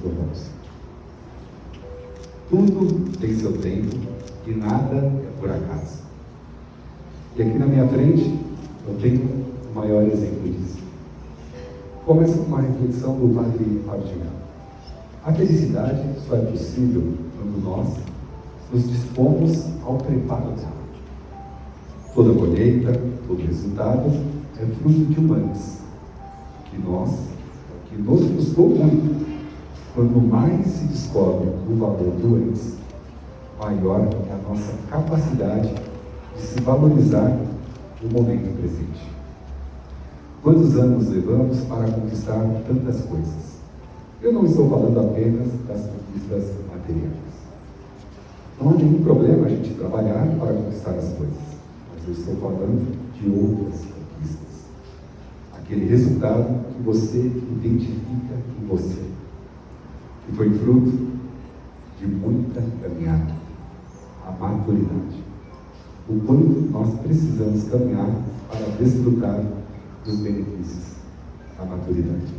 do Robson. Tudo tem seu tempo e nada é por acaso. E aqui na minha frente eu tenho o maior exemplo disso. Começa com uma reflexão do padre Fábio de Mello. A felicidade só é possível quando nós nos dispomos ao preparo dela. Toda colheita, todo resultado é fruto de um antes, que nos custou muito. Quando mais se descobre o valor do antes, maior é a nossa capacidade de se valorizar no momento presente. Quantos anos levamos para conquistar tantas coisas? Eu não estou falando apenas das conquistas materiais. Não há nenhum problema a gente trabalhar para conquistar as coisas, mas eu estou falando de outras conquistas. Aquele resultado que você identifica em você, que foi fruto de muita caminhada, a maturidade. O quanto nós precisamos caminhar para desfrutar dos benefícios da maturidade.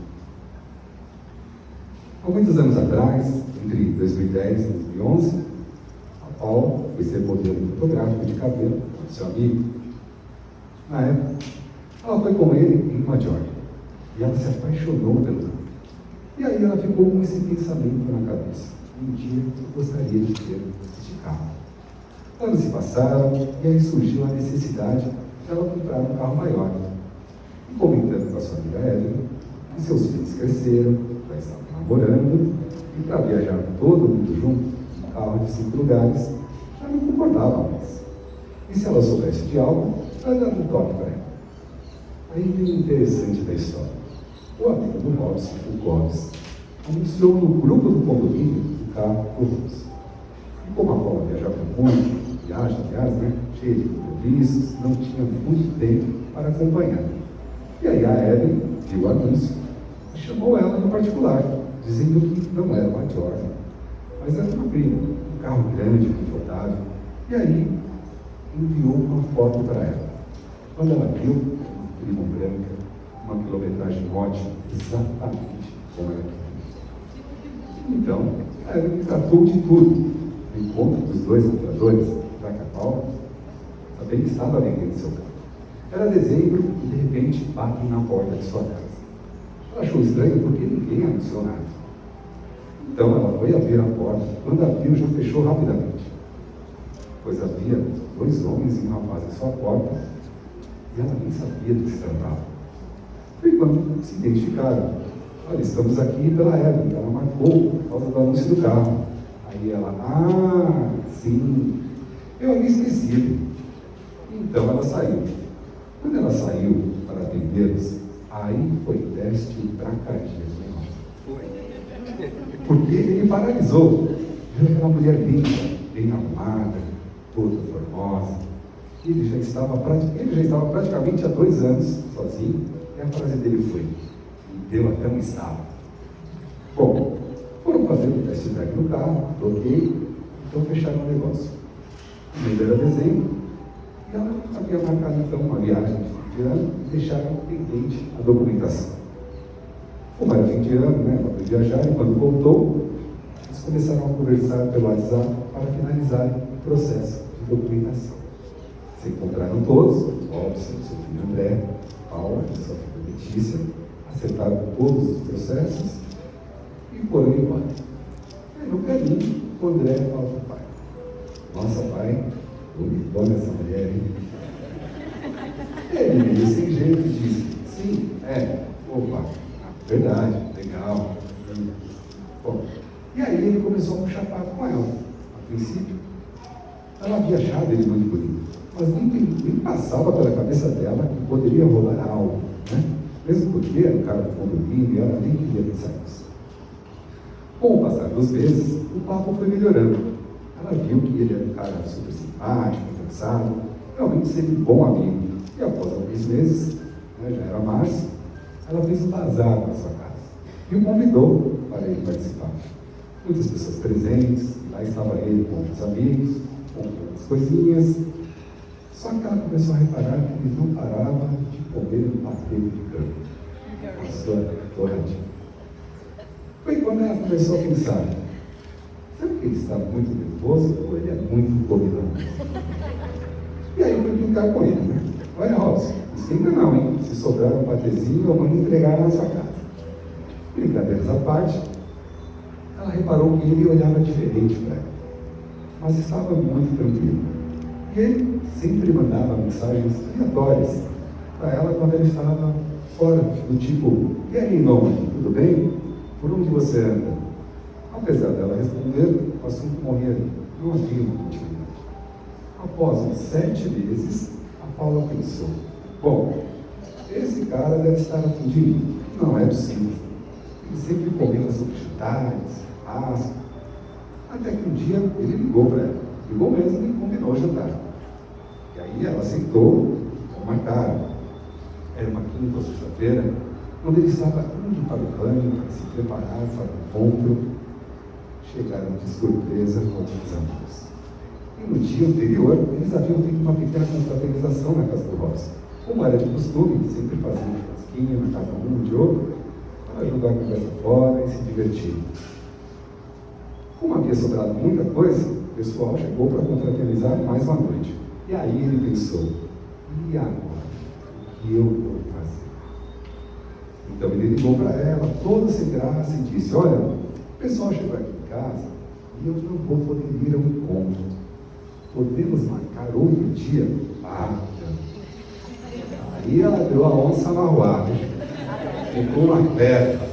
Há muitos anos atrás, entre 2010 e 2011, a Paula foi ser modelo fotográfico de cabelo com seu amigo. Na época, ela foi com ele em uma Georgia e ela se apaixonou pelo cabelo. E aí ela ficou com esse pensamento na cabeça: um dia eu gostaria de ter este carro. Anos se passaram e aí surgiu a necessidade de ela comprar um carro maior. E comentando com a sua amiga Evelyn, que seus filhos cresceram, já estavam namorando, e para viajar todo mundo junto, um carro de 5 lugares, já não concordava mais. E se ela soubesse de algo, ela dava um toque para ela. Aí vem o interessante da história. O amigo do Robson, o Clóvis, anunciou no grupo do condomínio o carro do Robson. E como a Paula viajava muito, viaja, aliás, né, cheia de compromissos, não tinha muito tempo para acompanhar. E aí a Evelyn viu o anúncio e chamou ela no particular, dizendo que não era uma Georgia, mas era uma prima, um carro grande, confortável. E aí enviou uma foto para ela. Quando ela viu, uma prima branca, uma quilometragem ótima, exatamente como ela queria. Então, a Evelyn tratou de tudo. No encontro dos dois compradores, já que a Paula também estava vendendo seu carro. Era dezembro e de repente batem na porta de sua casa. Ela achou estranho porque ninguém anunciou nada. Então ela foi abrir a porta. Quando abriu, já fechou rapidamente, pois havia 2 homens e um rapaz em sua porta e ela nem sabia do que se tratava. Foi quando se identificaram. Olha, estamos aqui pela Evelyn, ela marcou por causa do anúncio do carro. Aí ela, sim, eu havia esquecido. Então ela saiu. Quando ela saiu para atendê-los, aí foi teste para cardíaco. Porque ele paralisou. Viu aquela mulher linda, bem arrumada, toda formosa. Ele já estava praticamente há 2 anos sozinho, e a frase dele foi: me deu até um estalo. Bom, foram fazer o teste drive no carro, bloqueei, então fecharam o negócio. O mês era dezembro, e ela havia marcado então uma viagem de fim de ano e deixaram pendente a documentação. Como era fim de ano, né, ela foi viajar e quando voltou, eles começaram a conversar pelo WhatsApp para finalizar o processo de documentação. Se encontraram todos, Robson, seu filho André, Paula, sua filha Letícia, acertaram todos os processos e foram embora. Aí no caminho, o André fala para o pai: nossa, pai, bonitona essa mulher, hein? Ele meio sem jeito disse: sim, opa, verdade, legal. Bom, e aí ele começou a puxar papo com ela. A princípio, ela havia achado ele muito bonito, mas nem passava pela cabeça dela que poderia rolar algo, né? Mesmo porque era o cara do condomínio e ela nem queria pensar nisso. Com o passar dos meses, o papo foi melhorando. Ela viu que ele era um cara super simpático, engraçado, realmente sempre um bom amigo. E após alguns meses, né, já era março, ela fez um bazar na sua casa e o convidou para ele participar. Muitas pessoas presentes, e lá estava ele com outros amigos, comprando as coisinhas. Só que ela começou a reparar que ele não parava de comer um patê de cana, a sua torradinha. Foi quando ela começou a pensar, será que ele está muito nervoso ou ele é muito dominante? E aí foi brincar com ele, né? Olha, Robson, não esquenta não, hein? Se sobrar um patezinho, eu mando entregar na sua casa. Brincadeiras à parte, ela reparou que ele olhava diferente para ela, mas estava muito tranquilo. E ele sempre mandava mensagens aleatórias para ela quando ela estava fora, do tipo, e aí, nome, tudo bem? Por onde você anda? Apesar dela responder, o assunto morria ali. Não havia uma continuidade. Após uns 7 meses, a Paula pensou, bom, esse cara deve estar a fim de mim. Não é possível. Ele sempre comenta sobre jantares, churrasco. Até que um dia ele ligou para ela. Ligou mesmo e combinou jantar. E aí ela aceitou, marcaram. Era uma quinta ou sexta-feira, quando ele estava indo para o banho, para se preparar para o encontro. Chegaram de surpresa com alguns amigos. E no dia anterior, eles haviam feito uma pequena confraternização na casa do Robson. Como era de costume, sempre faziam um churrasquinho na casa um de outro, para jogar a conversa fora e se divertir. Como havia sobrado muita coisa, o pessoal chegou para confraternizar mais uma noite. E aí ele pensou, e agora? O que eu vou fazer? Então ele ligou para ela, todo sem graça, e disse, olha, o pessoal chegou aqui em casa e eu não vou poder ir ao encontro. Podemos marcar outro dia? Ah, aí ela deu a onça na rua, ficou uma festa.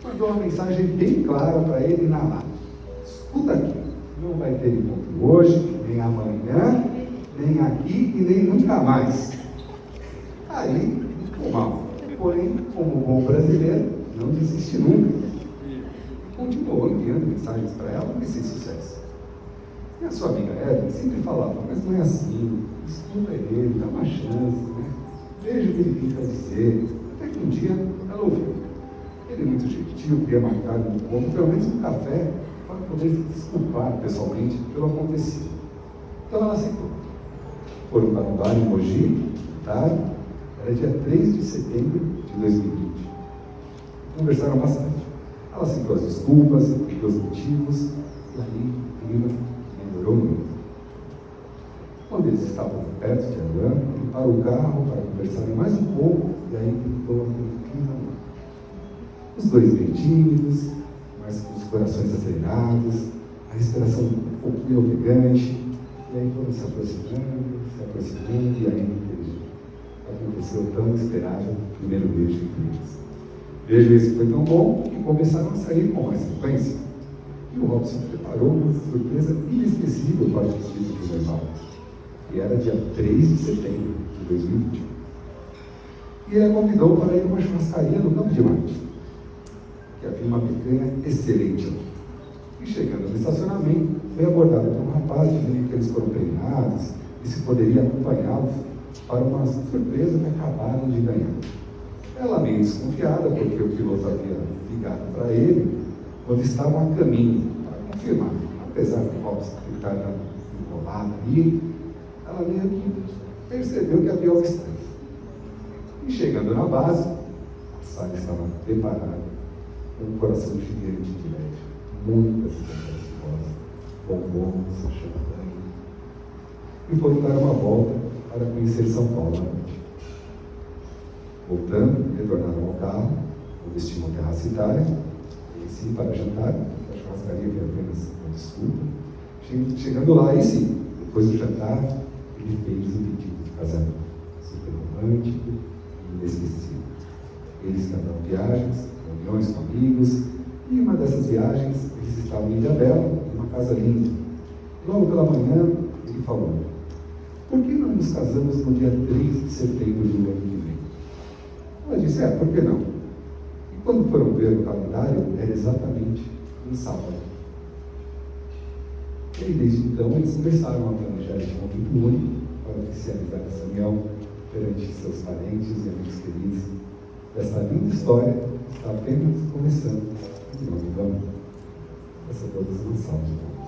Mandou uma mensagem bem clara para ele na lata. Escuta aqui, não vai ter encontro hoje, nem amanhã, nem aqui e nem nunca mais. Aí ficou mal. Porém, como bom brasileiro, não desiste nunca. Continuou enviando mensagens para ela, mas sem sucesso. E a sua amiga Evelyn sempre falava, mas não é assim, escuta ele, dá uma chance, né? Veja o que ele tem para dizer. Até que um dia ela ouviu. Ele, muito gentil, queria marcar um encontro, pelo menos um café, para poder se desculpar pessoalmente pelo acontecido. Então ela aceitou. Foram para um bar em Mogi, tá? Era dia 3 de setembro de 2020. Conversaram bastante. Ela citou as desculpas, os motivos, e aí o clima melhorou muito. Quando eles estavam perto de Aruan, ele parou o carro para conversarem mais um pouco, e aí pintou aquele clima lá. Os dois bem tímidos, mas com os corações acelerados, a respiração um pouquinho ofegante, e aí foram se aproximando, e aí aconteceu o tão esperado primeiro beijo entre eles. Beijo esse foi tão bom que começaram a sair com mais frequência. E o Robson preparou uma surpresa inesquecível para o vestido de noival, que era dia 3 de setembro de 2021. E ele a convidou para ir a uma churrascaria no Campo de Marte, que havia uma picanha excelente lá. E chegando no estacionamento, foi abordado por um rapaz dizendo que eles foram treinados e se poderia acompanhá-los para uma surpresa que acabaram de ganhar. Ela meio desconfiada, porque o piloto havia ligado para ele quando estavam a caminho, para confirmar. Apesar do Robson estar enrolado ali, ela meio que percebeu que havia algo estranho. E chegando na base, a sala estava preparada com um coração gigante de LED, muitas canções rosas, bombons, champanhe. E foram dar uma volta para conhecer São Paulo à noite. Voltando, retornaram ao carro, o destino Terra Citária, e sim para jantar, porque a churrascaria foi apenas uma desculpa. Chegando lá, aí sim, depois do jantar, ele fez o pedido de casamento, super romântico e inesquecível. Eles cantaram viagens, reuniões com amigos, e em uma dessas viagens, eles estavam em Ilhabela, numa casa linda. Logo pela manhã, ele falou, por que não nos casamos no dia 3 de setembro do ano que vem? Ela disse, por que não? E quando foram ver o calendário, era exatamente um sábado. E aí, desde então, eles começaram a planejar este momento único para oficializar essa união perante seus parentes e amigos queridos. Essa linda história está apenas começando. Não vamos. Essa todas uma salva.